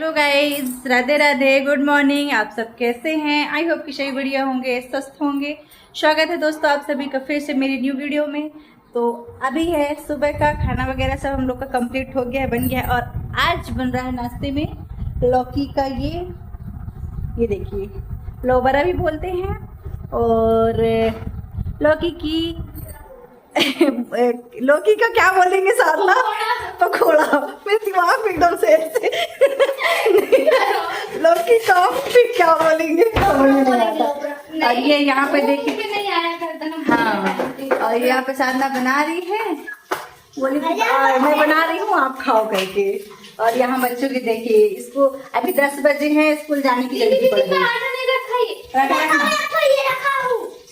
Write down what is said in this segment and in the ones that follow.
Hello guys, Radhe Radhe, good morning. आप सब कैसे हैं? आई होप कि सभी बढ़िया होंगे, स्वस्थ होंगे। स्वागत है दोस्तों आप सभी का फिर से मेरी न्यू वीडियो में। तो अभी है सुबह का खाना वगैरह सब हम लोग का कंप्लीट हो गया है, बन गया है। और आज बन रहा है नाश्ते में लौकी का ये देखिए, लोबरा भी बोलते हैं, और लौकी की लौकी का क्या बोलेंगे सारला, पकौड़ा। मेरे दिमाग में एकदम से ऐसे लौकी का फिर क्या बोलेंगे समझ में नहीं आता। और ये यहाँ पे देखिए, हाँ, और यहाँ पे साधना बना रही है, बोली मैं बना रही हूँ आप खाओ करके। और यहाँ बच्चों की देखिए, इसको अभी 10 बजे हैं, स्कूल जाने की जल्दी पड़ गई।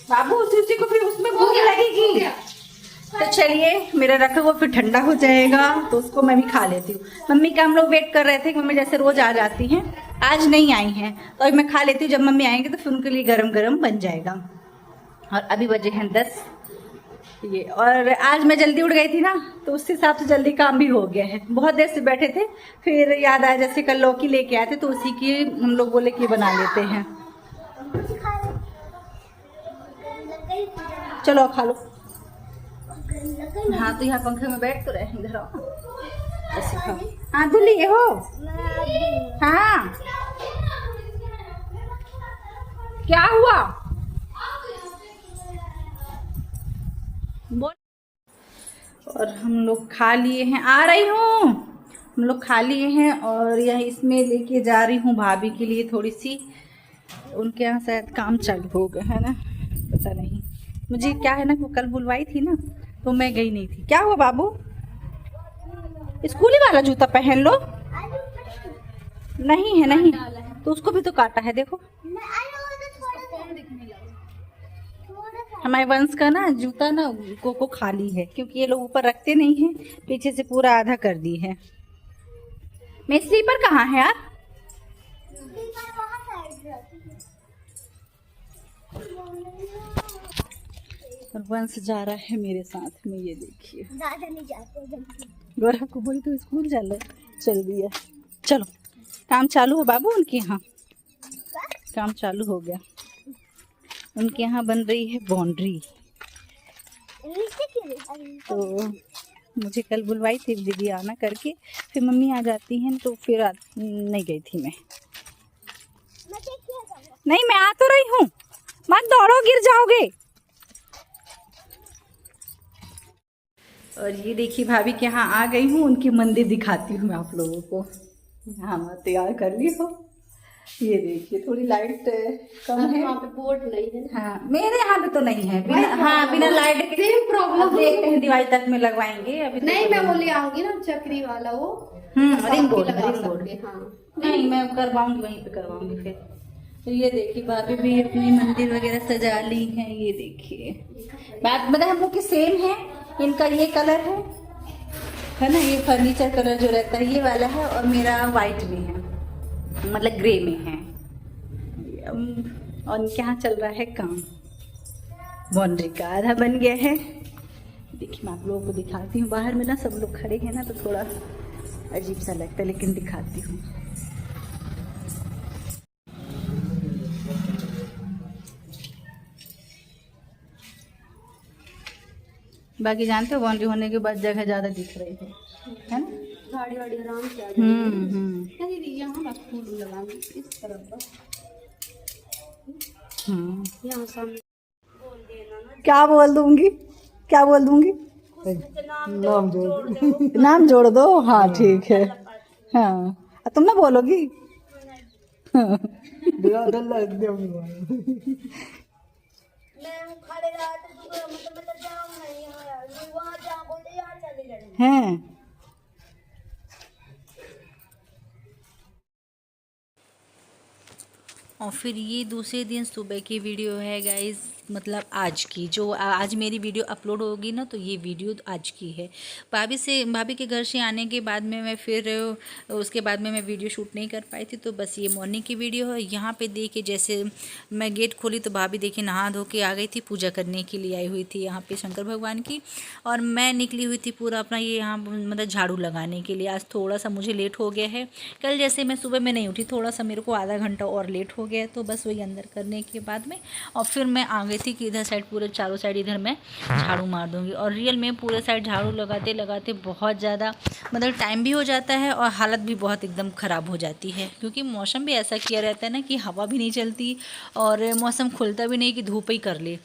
बाबू उसी को फिर उसमें भूख लगेगी। तो चलिए, मेरा रखा हुआ फिर ठंडा हो जाएगा तो उसको मैं भी खा लेती हूँ। मम्मी का हम लोग वेट कर रहे थे कि मम्मी जैसे रोज आ जाती हैं, आज नहीं आई हैं, तो अभी मैं खा लेती हूँ। जब मम्मी आएंगे तो फिर उनके लिए गरम गरम बन जाएगा। और अभी बजे हैं 10 ये, और आज मैं जल्दी उठ गई थी ना, तो उस हिसाब से जल्दी काम भी हो गया है। बहुत देर से बैठे थे, फिर याद आया जैसे कल लौकी लेके आए थे, तो उसी की हम लोग बोले कि बना लेते हैं। चलो खा लो। हाँ, तो यहाँ पंखे में बैठ तो रहे, इधर आओ ऐसे खाओ। हाँ धुली हो। हाँ क्या हुआ बोल। और हम लोग खा लिए हैं, आ रही हूँ। हम लोग खा लिए हैं और यह इसमें लेके जा रही हूँ भाभी के लिए थोड़ी सी, उनके यहाँ शायद काम चालू हो गया है ना, पता नहीं मुझे क्या है ना, वो कल बुलवाई थी ना तो मैं गई नहीं थी। क्या हुआ बाबू? स्कूली वाला जूता पहन लो। नहीं है, नहीं तो उसको भी तो काटा है, देखो। हमारे वंश का ना जूता ना को खाली है, क्योंकि ये लोग ऊपर रखते नहीं हैं, पीछे से पूरा आधा कर दी है। मैं स्लीपर कहाँ है यार? और वंश जा रहा है मेरे साथ में, ये देखिए। दादा नहीं जाते, गोरा को बोली तो स्कूल चल दिया। चलो, काम चालू है बाबू उनके यहाँ, काम चालू हो गया। उनके यहाँ बन रही है बाउंड्री। तो मुझे कल बुलवाई थी दीदी आना करके, फिर मम्मी आ जाती हैं तो फिर नहीं गई थी मैं। नहीं, मैं आ तो रही हूँ, मत दौड़ो, गिर जाओगे। और ये देखिए, भाभी के यहाँ आ गई हूँ, उनकी मंदिर दिखाती हूँ मैं आप लोगों को। यहाँ मैं तैयार कर ली हो, ये देखिए, थोड़ी लाइट कम है, वहाँ पे बोर्ड नहीं है। हाँ, मेरे यहाँ पे तो नहीं है, बिना लाइट के प्रॉब्लम। देखते हैं दिवाली तक में लगवाएंगे, अभी नहीं। मैं बोली आऊंगी ना चक्री वाला वो, रिंग बोर्ड। नहीं, मैं करवाऊंगी, वहीं पे करवाऊंगी फिर। तो ये देखिए, भाभी भी अपनी मंदिर वगैरह सजा ली है। ये देखिए, बात मतलब हम लोग की सेम है, इनका ये कलर है ना, ये फर्नीचर कलर जो रहता है ये वाला है, और मेरा वाइट भी है, मतलब ग्रे में है। और क्या चल रहा है काम, बाउंड्री का आधा बन गया है। देखिए, मैं आप लोगों को दिखाती हूँ। बाहर में ना सब लोग खड़े हैं ना, तो थोड़ा अजीब सा लगता है, लेकिन दिखाती हूँ। बाकी जानते हो, बाउंड्री होने के बाद जगह ज्यादा दिख रही है ना, गाड़ी वाड़ी आराम से आ जाएगी। यहाँ फूल लगाऊंगी इस तरफ, यहाँ सामने। क्या बोल दूंगी, क्या बोल दूंगी? नाम जोड़ दो। हाँ ठीक है। हाँ, तुम ना बोलोगी। हैं। और फिर ये दूसरे दिन सुबह की वीडियो है गाइस। मतलब आज की, जो आज मेरी वीडियो अपलोड होगी ना, तो ये वीडियो आज की है। भाभी के घर से आने के बाद में मैं फिर उसके बाद में मैं वीडियो शूट नहीं कर पाई थी, तो बस ये मॉर्निंग की वीडियो है। यहाँ पे देखिए जैसे मैं गेट खोली तो भाभी देखिए नहा धो के आ गई थी, पूजा करने के लिए आई हुई थी यहाँ पे शंकर भगवान की। और मैं निकली हुई थी पूरा अपना ये यहाँ मतलब झाड़ू लगाने के लिए। आज थोड़ा सा मुझे लेट हो गया है, कल जैसे मैं सुबह में नहीं उठी, थोड़ा सा मेरे को आधा घंटा और लेट हो गया, तो बस वही अंदर करने के बाद में और फिर मैं आ गई थी कि इधर साइड पूरे चारों साइड इधर मैं झाड़ू मार दूँगी। और रियल में पूरे साइड झाड़ू लगाते लगाते बहुत ज़्यादा मतलब टाइम भी हो जाता है और हालत भी बहुत एकदम ख़राब हो जाती है, क्योंकि मौसम भी ऐसा किया रहता है ना कि हवा भी नहीं चलती और मौसम खुलता भी नहीं कि धूप ही कर ले,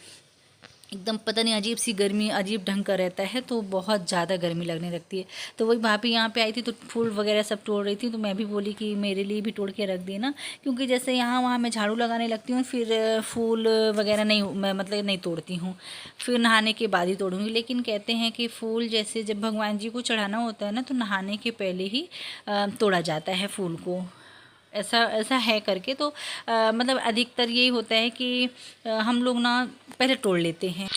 एकदम पता नहीं अजीब सी गर्मी अजीब ढंग का रहता है, तो बहुत ज़्यादा गर्मी लगने लगती है। तो वही भाभी यहाँ पे आई थी तो फूल वगैरह सब तोड़ रही थी, तो मैं भी बोली कि मेरे लिए भी तोड़ के रख देना, क्योंकि जैसे यहाँ वहाँ मैं झाड़ू लगाने लगती हूँ फिर फूल वगैरह नहीं मैं मतलब नहीं तोड़ती हूँ, फिर नहाने के बाद ही तोड़ूँगी। लेकिन कहते हैं कि फूल जैसे जब भगवान जी को चढ़ाना होता है ना, तो नहाने के पहले ही तोड़ा जाता है फूल को, ऐसा ऐसा है करके। तो मतलब अधिकतर यही होता है कि हम लोग ना पहले तोड़ लेते हैं।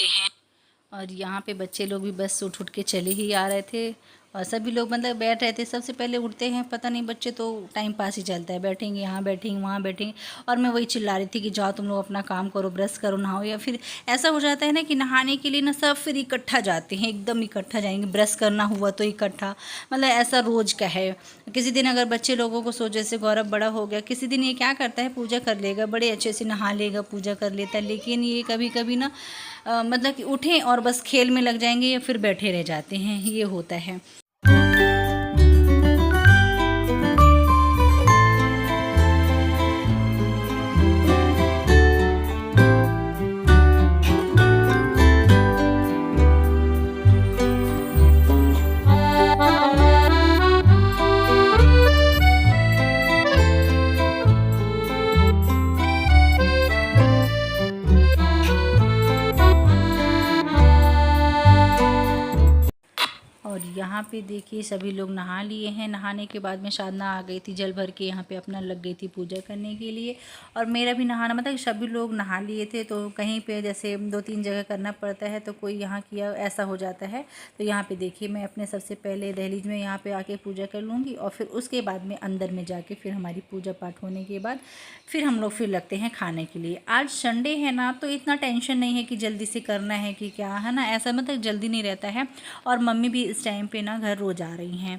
और यहाँ पे बच्चे लोग भी बस उठ उठ के चले ही आ रहे थे और सभी लोग मतलब बैठ रहे थे, सबसे पहले उठते हैं पता नहीं बच्चे, तो टाइम पास ही चलता है, बैठेंगे यहाँ बैठेंगे वहाँ बैठेंगे। और मैं वही चिल्ला रही थी कि जाओ तुम लोग अपना काम करो, ब्रश करो, नहाओ। या फिर ऐसा हो जाता है ना कि नहाने के लिए ना सब फिर इकट्ठा जाते हैं, एकदम इकट्ठा जाएंगे, ब्रश करना हुआ तो इकट्ठा, मतलब ऐसा रोज़ का है। किसी दिन अगर बच्चे लोगों को जैसे गौरव बड़ा हो गया, किसी दिन ये क्या करता है पूजा कर लेगा, बड़े अच्छे से नहा लेगा, पूजा कर लेता है, लेकिन ये कभी कभी ना मतलब कि उठें और बस खेल में लग जाएंगे या फिर बैठे रह जाते हैं, ये होता है। और यहाँ पे देखिए सभी लोग नहा लिए हैं, नहाने के बाद में साधना आ गई थी जल भर के यहाँ पे अपना लग गई थी पूजा करने के लिए। और मेरा भी नहाना मतलब सभी लोग नहा लिए थे, तो कहीं पे जैसे 2-3 जगह करना पड़ता है, तो कोई यहाँ किया ऐसा हो जाता है। तो यहाँ पे देखिए मैं अपने सबसे पहले दहलीज में यहाँ पर आके पूजा कर लूँगी और फिर उसके बाद में अंदर में जाके फिर हमारी पूजा पाठ होने के बाद फिर हम लोग फिर लगते हैं खाने के लिए। आज संडे है ना, तो इतना टेंशन नहीं है कि जल्दी से करना है कि क्या है ना, ऐसा मतलब जल्दी नहीं रहता है। और मम्मी भी इस टाइम पे ना घर रोज़ आ रही हैं,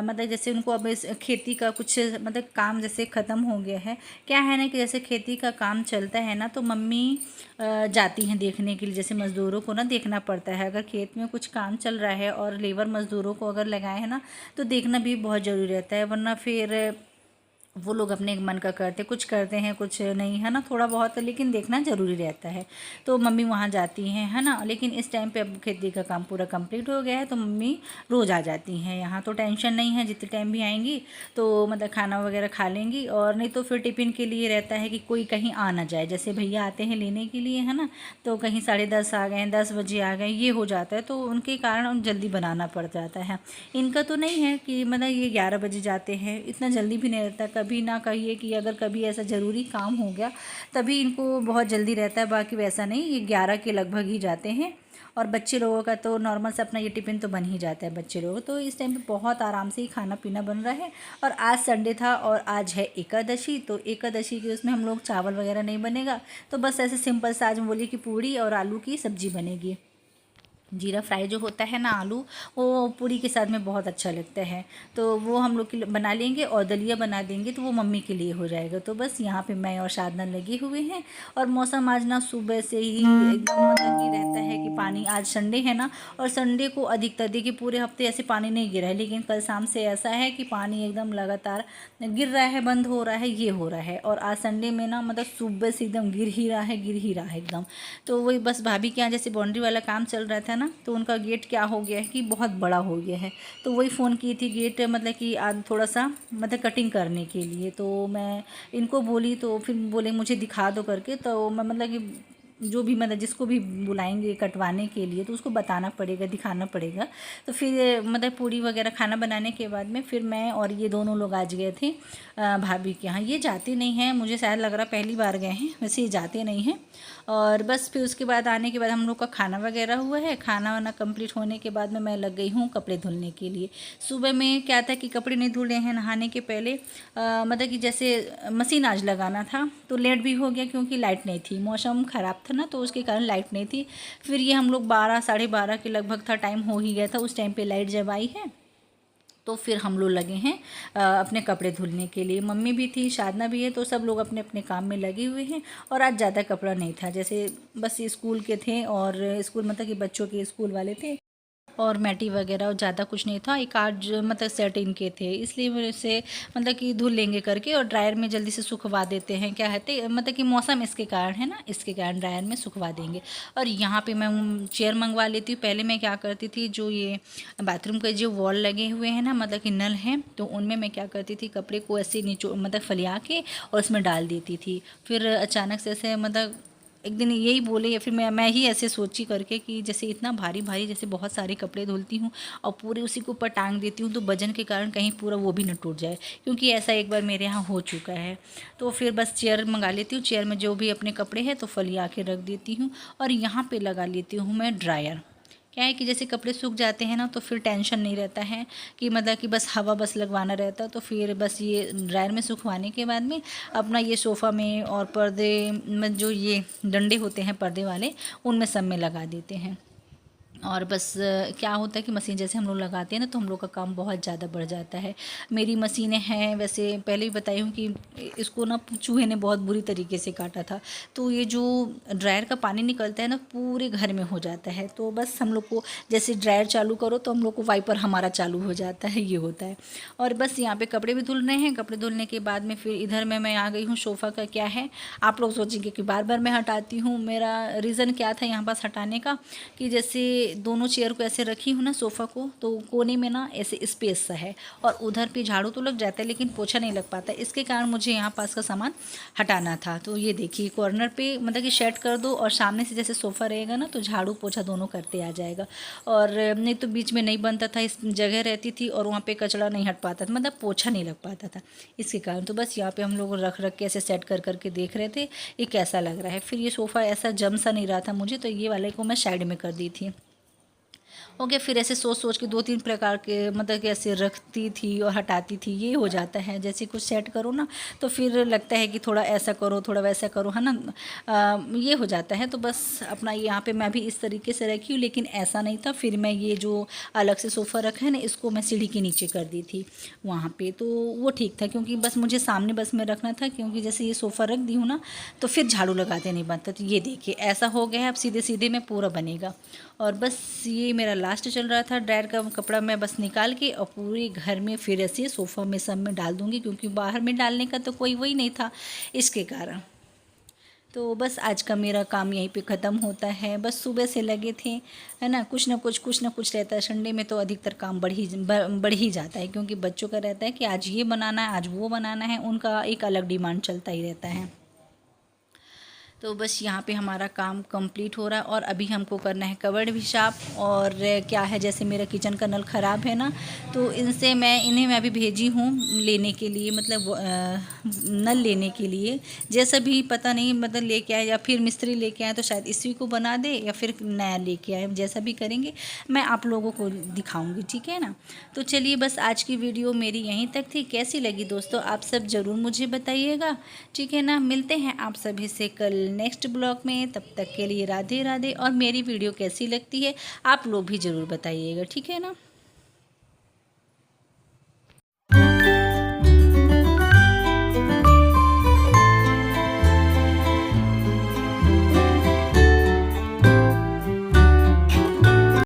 मतलब जैसे उनको अब इस खेती का कुछ मतलब काम जैसे ख़त्म हो गया है। क्या है ना कि जैसे खेती का काम चलता है ना, तो मम्मी जाती हैं देखने के लिए, जैसे मज़दूरों को ना देखना पड़ता है, अगर खेत में कुछ काम चल रहा है और लेबर मज़दूरों को अगर लगाए हैं ना, तो देखना भी बहुत ज़रूरी रहता है, वरना फिर वो लोग अपने मन का करते, कुछ करते हैं कुछ नहीं, है ना, थोड़ा बहुत, लेकिन देखना ज़रूरी रहता है। तो मम्मी वहाँ जाती हैं, है ना। लेकिन इस टाइम पे अब खेती का काम पूरा कंप्लीट हो गया है, तो मम्मी रोज़ आ जाती हैं यहाँ, तो टेंशन नहीं है, जितने टाइम भी आएंगी तो मतलब खाना वगैरह खा लेंगी। और नहीं तो फिर टिफ़िन के लिए रहता है कि कोई कहीं आ ना जाए, जैसे भैया आते हैं लेने के लिए, है ना, तो कहीं 10:30 आ गए, 10 बजे आ गए, ये हो जाता है, तो उनके कारण जल्दी बनाना पड़ जाता है। इनका तो नहीं है कि मतलब ये 11 बजे जाते हैं, इतना जल्दी भी नहीं रहता। कभी ना कहिए कि अगर कभी ऐसा ज़रूरी काम हो गया तभी इनको बहुत जल्दी रहता है, बाकी वैसा नहीं, ये 11 के लगभग ही जाते हैं। और बच्चे लोगों का तो नॉर्मल से अपना ये टिफ़िन तो बन ही जाता है बच्चे लोगों, तो इस टाइम पे बहुत आराम से ही खाना पीना बन रहा है। और आज संडे था और आज है एकादशी, तो एकादशी के उसमें हम लोग चावल वगैरह नहीं बनेगा, तो बस ऐसे सिंपल सा आज हम बोलिए कि पूड़ी और आलू की सब्ज़ी बनेगी। जीरा फ्राई जो होता है ना आलू, वो पूरी के साथ में बहुत अच्छा लगता है, तो वो हम लोग के बना लेंगे। और दलिया बना देंगे तो वो मम्मी के लिए हो जाएगा। तो बस यहाँ पे मैं और साधना लगे हुए हैं। और मौसम आज ना सुबह से ही एकदम मतलब कि रहता है कि पानी, आज संडे है ना, और संडे को अधिकतर देखिए पूरे हफ्ते ऐसे पानी नहीं गिरा है, लेकिन कल शाम से ऐसा है कि पानी एकदम लगातार गिर रहा है, बंद हो रहा है, ये हो रहा है। और आज संडे में ना मतलब सुबह से एकदम गिर ही रहा है एकदम। तो वही बस भाभी के यहाँ जैसे बाउंड्री वाला काम चल रहा था ना, तो उनका गेट क्या हो गया है कि बहुत बड़ा हो गया है, तो वही फ़ोन की थी गेट मतलब कि आज थोड़ा सा मतलब कटिंग करने के लिए। तो मैं इनको बोली, तो फिर बोले मुझे दिखा दो करके, तो मैं मतलब कि जो भी मतलब जिसको भी बुलाएंगे कटवाने के लिए तो उसको बताना पड़ेगा, दिखाना पड़ेगा। तो फिर मतलब पूड़ी वगैरह खाना बनाने के बाद में फिर मैं और ये दोनों लोग आज गए थे भाभी के यहाँ। ये जाते नहीं हैं, मुझे शायद लग रहा पहली बार गए हैं, वैसे ये जाते नहीं हैं। और बस फिर उसके बाद आने के बाद हम लोग का खाना वगैरह हुआ है। खाना वाना कंप्लीट होने के बाद में मैं लग गई हूँ कपड़े धुलने के लिए। सुबह में क्या था कि कपड़े नहीं धुले हैं नहाने के पहले, मतलब कि जैसे मशीन आज लगाना था तो लेट भी हो गया क्योंकि लाइट नहीं थी, मौसम ख़राब था ना, तो उसके कारण लाइट नहीं थी। फिर ये हम लोग 12 साढ़े 12 के लगभग था, टाइम हो ही गया था। उस टाइम पे लाइट जब आई है तो फिर हम लोग लगे हैं अपने कपड़े धुलने के लिए। मम्मी भी थी, साधना भी है, तो सब लोग अपने अपने काम में लगे हुए हैं। और आज ज़्यादा कपड़ा नहीं था, जैसे बस स्कूल के थे और स्कूल मतलब कि बच्चों के स्कूल वाले थे और मैटी वगैरह, और ज़्यादा कुछ नहीं था। एक आध मतलब सेट इनके थे, इसलिए मेरे से मतलब कि धुल लेंगे करके और ड्रायर में जल्दी से सुखवा देते हैं। क्या है मतलब कि मौसम इसके कारण है ना, इसके कारण ड्रायर में सुखवा देंगे। और यहाँ पे मैं चेयर मंगवा लेती हूँ। पहले मैं क्या करती थी, जो ये बाथरूम के जो वॉल लगे हुए हैं ना, मतलब कि नल हैं, तो उनमें मैं क्या करती थी, कपड़े को ऐसे नीचे मतलब फैला के और उसमें डाल देती थी। फिर अचानक से ऐसे मतलब एक दिन यही बोले, या फिर मैं ही ऐसे सोची करके कि जैसे इतना भारी भारी जैसे बहुत सारे कपड़े धुलती हूँ और पूरे उसी के ऊपर टांग देती हूँ, तो वजन के कारण कहीं पूरा वो भी न टूट जाए, क्योंकि ऐसा एक बार मेरे यहाँ हो चुका है। तो फिर बस चेयर मंगा लेती हूँ, चेयर में जो भी अपने कपड़े हैं तो फलिया के रख देती हूँ और यहाँ पे लगा लेती हूँ मैं ड्रायर। क्या है कि जैसे कपड़े सूख जाते हैं ना तो फिर टेंशन नहीं रहता है कि मतलब कि बस हवा बस लगवाना रहता, तो फिर बस ये ड्रायर में सुखवाने के बाद में अपना ये सोफ़ा में और पर्दे में जो ये डंडे होते हैं पर्दे वाले, उनमें सब में लगा देते हैं। और बस क्या होता है कि मशीन जैसे हम लोग लगाते हैं ना तो हम लोग का काम बहुत ज़्यादा बढ़ जाता है। मेरी मशीनें हैं, वैसे पहले ही बताई हूँ कि इसको ना चूहे ने बहुत बुरी तरीके से काटा था, तो ये जो ड्रायर का पानी निकलता है ना पूरे घर में हो जाता है। तो बस हम लोग को जैसे ड्रायर चालू करो तो हम लोग को वाइपर हमारा चालू हो जाता है, ये होता है। और बस यहाँ पे कपड़े भी धुल रहे हैं। कपड़े धुलने के बाद में फिर इधर में मैं आ गई हूँ। सोफ़ा का क्या है, आप लोग सोचेंगे कि बार बार मैं हटाती हूँ। मेरा रीज़न क्या था यहाँ पास हटाने का, कि जैसे दोनों चेयर को ऐसे रखी हूँ ना सोफ़ा को, तो कोने में ना ऐसे स्पेस सा है और उधर पे झाड़ू तो लग जाता है लेकिन पोछा नहीं लग पाता, इसके कारण मुझे यहाँ पास का सामान हटाना था। तो ये देखिए कॉर्नर पे मतलब कि सेट कर दो और सामने से जैसे सोफ़ा रहेगा ना तो झाड़ू पोछा दोनों करते आ जाएगा। और नहीं तो बीच में नहीं बनता था, इस जगह रहती थी और वहाँ पर कचरा नहीं हट पाता था, मतलब पोछा नहीं लग पाता था, इसके कारण। तो बस यहाँ पर हम लोग रख रख के ऐसे सेट कर करके देख रहे थे ये कैसा लग रहा है। फिर ये सोफ़ा ऐसा जम सा नहीं रहा था मुझे, तो ये वाले को मैं साइड में कर दी थी। ओके, फिर ऐसे सोच सोच के 2-3 प्रकार के मतलब कि ऐसे रखती थी और हटाती थी। ये हो जाता है जैसे कुछ सेट करो ना तो फिर लगता है कि थोड़ा ऐसा करो थोड़ा वैसा करो, है ना, ये हो जाता है। तो बस अपना यहाँ पे मैं भी इस तरीके से रखी हूँ, लेकिन ऐसा नहीं था। फिर मैं ये जो अलग से सोफ़ा रखा है ना इसको मैं सीढ़ी के नीचे कर दी थी वहाँ पे, तो वो ठीक था, क्योंकि बस मुझे सामने बस में रखना था, क्योंकि जैसे ये सोफ़ा रख दी हूँ ना तो फिर झाड़ू लगाते नहीं बनता। तो ये देखिए ऐसा हो गया है, अब सीधे सीधे में पूरा बनेगा। और बस ये मेरा लास्ट चल रहा था। ड्रायर का कपड़ा मैं बस निकाल के और पूरे घर में फिर ऐसे सोफ़ा में सब में डाल दूँगी, क्योंकि बाहर में डालने का तो कोई वही नहीं था, इसके कारण। तो बस आज का मेरा काम यहीं पे ख़त्म होता है। बस सुबह से लगे थे, है ना, कुछ ना कुछ रहता है। संडे में तो अधिकतर काम बढ़ ही जाता है, क्योंकि बच्चों का रहता है कि आज ये बनाना है आज वो बनाना है, उनका एक अलग डिमांड चलता ही रहता है। तो बस यहाँ पे हमारा काम कंप्लीट हो रहा है और अभी हमको करना है कबर्ड भी साफ। और क्या है, जैसे मेरा किचन का नल ख़राब है ना, तो इन्हें मैं अभी भेजी हूँ लेने के लिए, मतलब नल लेने के लिए। जैसा भी पता नहीं, मतलब लेके आए या फिर मिस्त्री लेके आए तो शायद इसी को बना दे या फिर नया लेके आए, जैसा भी करेंगे मैं आप लोगों को दिखाऊँगी, ठीक है ना। तो चलिए बस आज की वीडियो मेरी यहीं तक थी। कैसी लगी दोस्तों आप सब ज़रूर मुझे बताइएगा, ठीक है ना। मिलते हैं आप सभी से कल नेक्स्ट ब्लॉग में, तब तक के लिए राधे राधे। और मेरी वीडियो कैसी लगती है आप लोग भी ज़रूर बताइएगा, ठीक है ना।